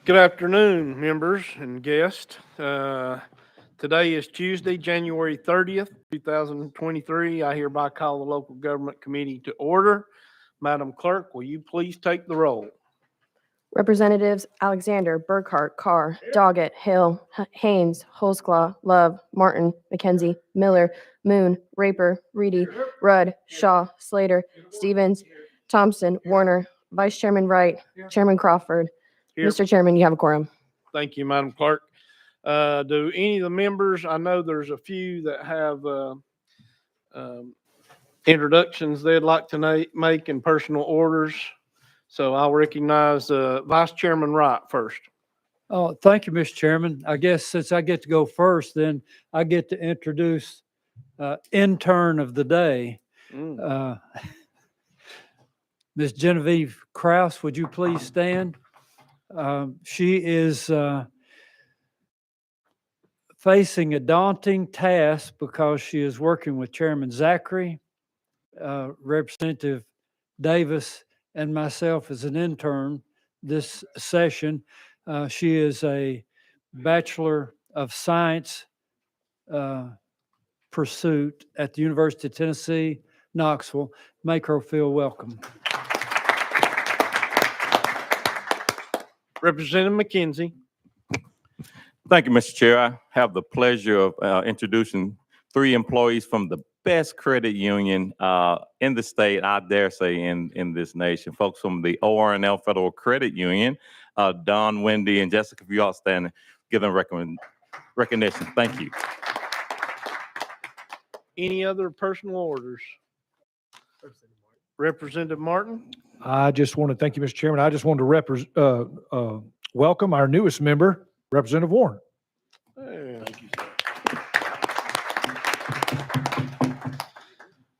Good afternoon, members and guests. Today is Tuesday, January 30th, 2023. I hereby call the local government committee to order. Madam Clerk, will you please take the roll? Representatives Alexander, Burkhart, Carr, Doggett, Hill, Haynes, Holsclaw, Love, Martin, McKenzie, Miller, Moon, Raper, Reedy, Rudd, Shaw, Slater, Stevens, Thompson, Warner, Vice Chairman Wright, Chairman Crawford. Here. Mr. Chairman, you have a quorum. Thank you, Madam Clerk. Do any of the members, I know there's a few that have introductions they'd like to make in personal orders. So I'll recognize Vice Chairman Wright first. Oh, thank you, Mr. Chairman. I guess since I get to go first, then I get to introduce intern of the day. Ms. Genevieve Kraus, would you please stand? She is facing a daunting task because she is working with Chairman Zachary, Representative Davis, and myself as an intern this session. She is a Bachelor of Science pursuit at the University of Tennessee, Knoxville. Make her feel welcome. Representative McKenzie. Thank you, Mr. Chair. I have the pleasure of introducing three employees from the best credit union in the state, I dare say in this nation. Folks from the ORNL Federal Credit Union, Don, Wendy, and Jessica, if you all stand and give them recognition. Thank you. Any other personal orders? Representative Martin. I just want to thank you, Mr. Chairman. I just wanted to welcome our newest member, Representative Warren. Hey. Thank you, sir.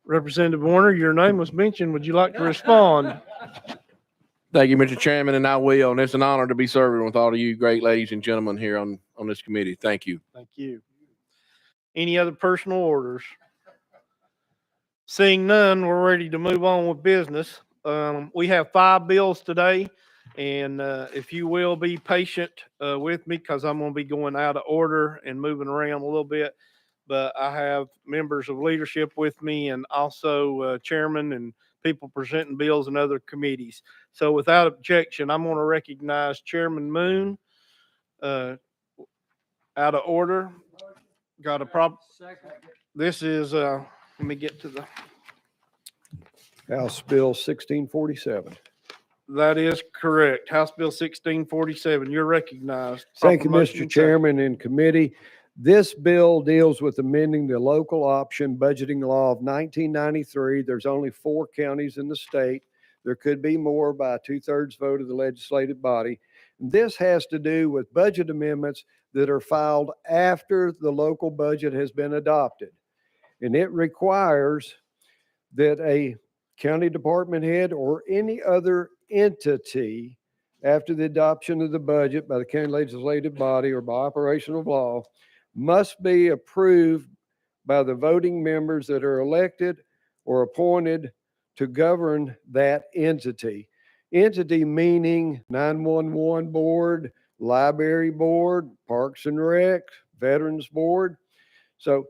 Representative Warner, your name was mentioned. Would you like to respond? Thank you, Mr. Chairman, and I will. And it's an honor to be serving with all of you great ladies and gentlemen here on this committee. Thank you. Thank you. Any other personal orders? Seeing none, we're ready to move on with business. We have 5 bills today, and if you will be patient with me, because I'm going to be going out of order and moving around a little bit, but I have members of leadership with me and also chairman and people presenting bills and other committees. So without objection, I'm going to recognize Chairman Moon out of order. Got a problem? This is, let me get to the. House Bill 1647. That is correct. House Bill 1647. You're recognized. Thank you, Mr. Chairman and committee. This bill deals with amending the local option budgeting law of 1993. There's only 4 counties in the state. There could be more by a 2/3 vote of the legislative body. This has to do with budget amendments that are filed after the local budget has been adopted. And it requires that a county department head or any other entity after the adoption of the budget by the county legislative body or by operation of law must be approved by the voting members that are elected or appointed to govern that entity. Entity meaning 911 board, library board, Parks and Rec, Veterans Board. So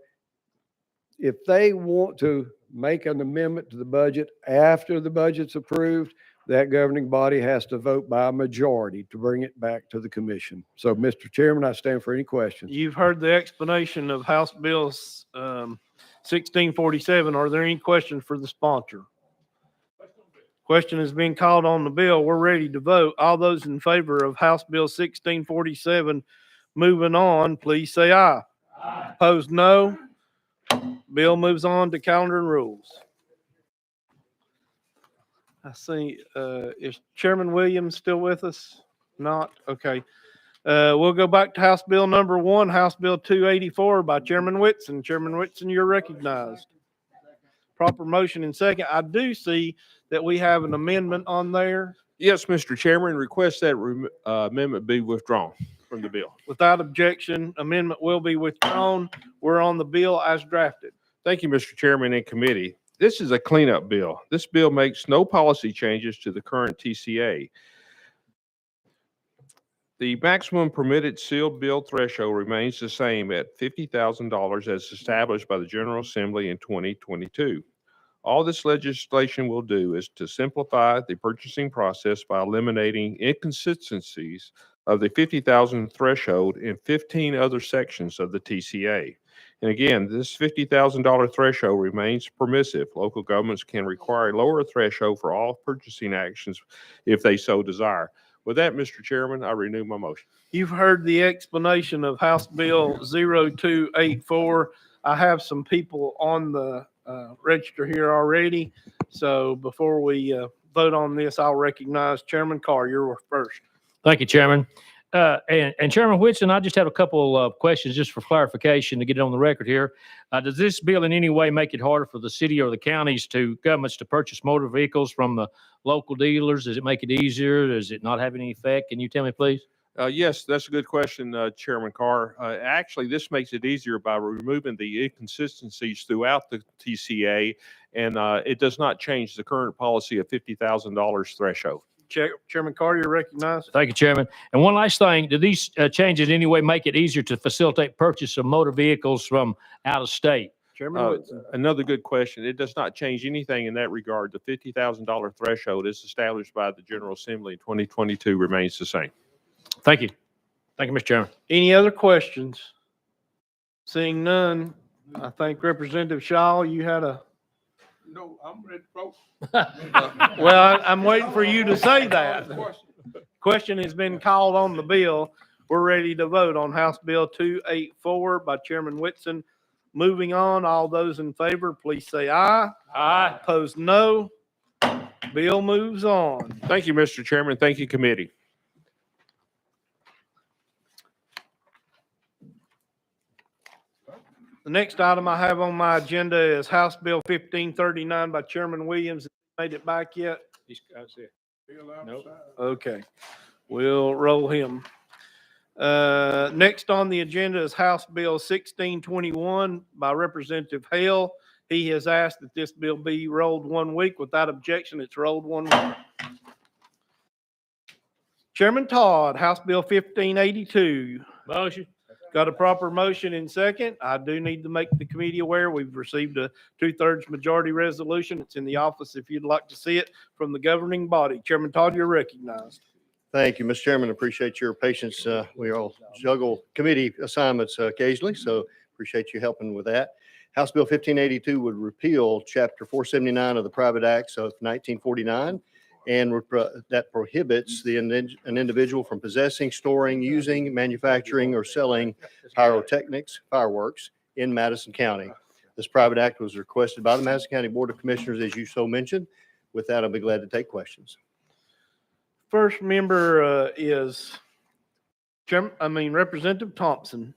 if they want to make an amendment to the budget after the budget's approved, that governing body has to vote by a majority to bring it back to the commission. So, Mr. Chairman, I stand for any questions. You've heard the explanation of House Bill 1647. Are there any questions for the sponsor? Question is being called on the bill. We're ready to vote. All those in favor of House Bill 1647 moving on, please say aye. Aye. Opposed, no. Bill moves on to calendar and rules. I see, is Chairman Williams still with us? Not? Okay. We'll go back to House Bill number 1, House Bill 284 by Chairman Whitson. Chairman Whitson, you're recognized. Proper motion and second. I do see that we have an amendment on there. Yes, Mr. Chairman, request that amendment be withdrawn from the bill. Without objection, amendment will be withdrawn. We're on the bill as drafted. Thank you, Mr. Chairman and committee. This is a cleanup bill. This bill makes no policy changes to the current TCA. The maximum permitted sealed bill threshold remains the same at $50,000 as established by the General Assembly in 2022. All this legislation will do is to simplify the purchasing process by eliminating inconsistencies of the 50,000 threshold in 15 other sections of the TCA. And again, this $50,000 threshold remains permissive. Local governments can require a lower threshold for all purchasing actions if they so desire. With that, Mr. Chairman, I renew my motion. You've heard the explanation of House Bill 0284. I have some people on the register here already. So before we vote on this, I'll recognize Chairman Carr. You're first. Thank you, Chairman. And Chairman Whitson, I just have a couple of questions just for clarification to get it on the record here. Does this bill in any way make it harder for the city or the counties governments to purchase motor vehicles from the local dealers? Does it make it easier? Does it not have any effect? Can you tell me, please? Yes, that's a good question, Chairman Carr. Actually, this makes it easier by removing the inconsistencies throughout the TCA, and it does not change the current policy of $50,000 threshold. Chairman Carr, you're recognized. Thank you, Chairman. And one last thing, do these changes in any way make it easier to facilitate purchase of motor vehicles from out of state? Chairman Whitson. Another good question. It does not change anything in that regard. The $50,000 threshold is established by the General Assembly in 2022 remains the same. Thank you. Thank you, Mr. Chairman. Any other questions? Seeing none, I think Representative Shaw, you had a, No, I'm ready to vote. well, I'm waiting for you to say that. Question has been called on the bill. We're ready to vote on House Bill 284 by Chairman Whitson. Moving on, all those in favor, please say aye. Aye. Opposed, no. Bill moves on. Thank you, Mr. Chairman. Thank you, committee. The next item I have on my agenda is House Bill 1539 by Chairman Williams. Made it back yet? Okay, we'll roll him. Next on the agenda is House Bill 1621 by Representative Hale. He has asked that this bill be rolled 1 week. Without objection, it's rolled 1 week. Chairman Todd, House Bill 1582. Motion. Got a proper motion in second. I do need to make the committee aware we've received a 2/3 majority resolution. It's in the office if you'd like to see it from the governing body. Chairman Todd, you're recognized. Thank you, Mr. Chairman. Appreciate your patience. We all juggle committee assignments occasionally, so appreciate you helping with that. House Bill 1582 would repeal Chapter 479 of the Private Acts of 1949, and that prohibits an individual from possessing, storing, using, manufacturing, or selling pyrotechnics, fireworks in Madison County. This private act was requested by the Madison County Board of Commissioners, as you so mentioned. With that, I'll be glad to take questions. First member is Representative Thompson.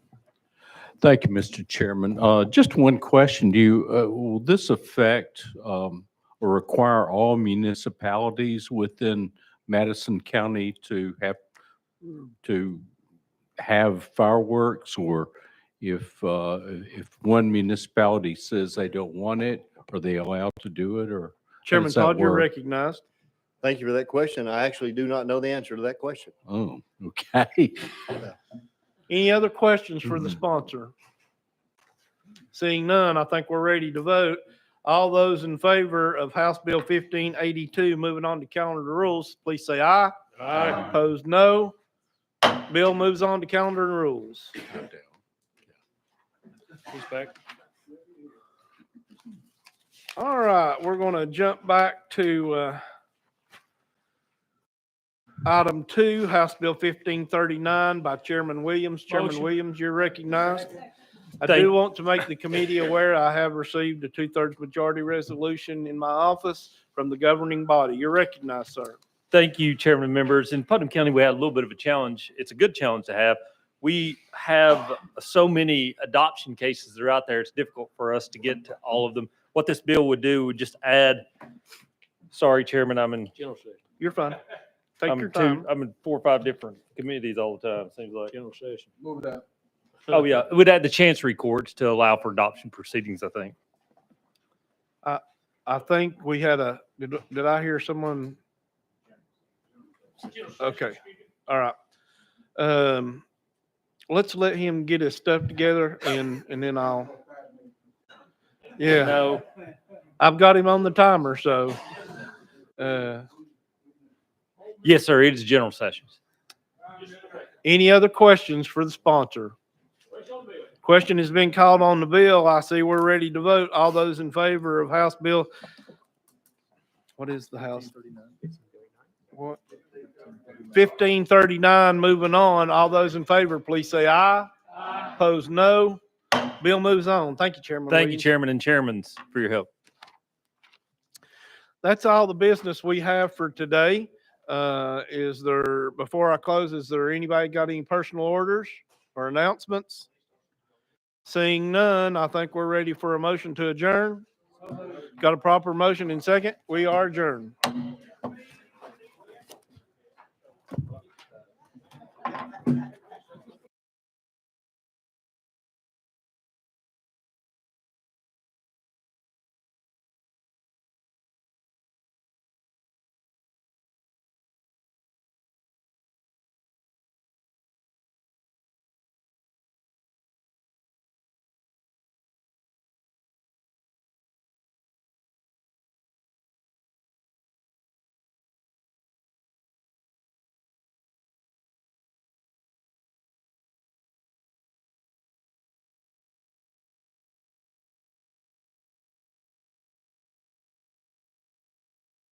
Thank you, Mr. Chairman. Just one question. Will this affect or require all municipalities within Madison County to have fireworks? Or if one municipality says they don't want it, are they allowed to do it? Or Chairman does that Todd, you're work? recognized. Thank you for that question. I actually do not know the answer to that question. Oh, okay. Any other questions for the sponsor? Seeing none, I think we're ready to vote. All those in favor of House Bill 1582, moving on to calendar rules, please say aye. Aye. Opposed, no. Bill moves on to calendar and rules. He's back. All right, we're going to jump back to item 2, House Bill 1539 by Chairman Williams. Chairman Motion. Williams, you're recognized. I Thank- do want to make the committee aware I have received a 2/3 majority resolution in my office from the governing body. You're recognized, sir. Thank you, Chairman, members. In Putnam County, we had a little bit of a challenge. It's a good challenge to have. We have so many adoption cases that are out there. It's difficult for us to get to all of them. What this bill would do would just add, sorry, Chairman, I'm in General session. You're fine. Take your I'm time. I'm in 4 or 5 different committees all the time, seems like. General session. Move it out. Oh, yeah. It would add the chancery courts to allow for adoption proceedings, I think. I think we had did I hear someone? Okay, all right. Let's let him get his stuff together and then yeah, No, I've got him on the timer, so, yes, sir, it is general sessions. any other questions for the sponsor? Question has been called on the bill. I see we're ready to vote. All those in favor of House Bill. What is the House? What? 1539, moving on. All those in favor, please say aye. Aye. Opposed, no. Bill moves on. Thank you, Chairman Thank you, Williams. Chairman and Chairmans, for your help. That's all the business we have for today. Before I close, is there anybody got any personal orders or announcements? Seeing none, I think we're ready for a motion to adjourn. Got a proper motion and second? We are adjourned.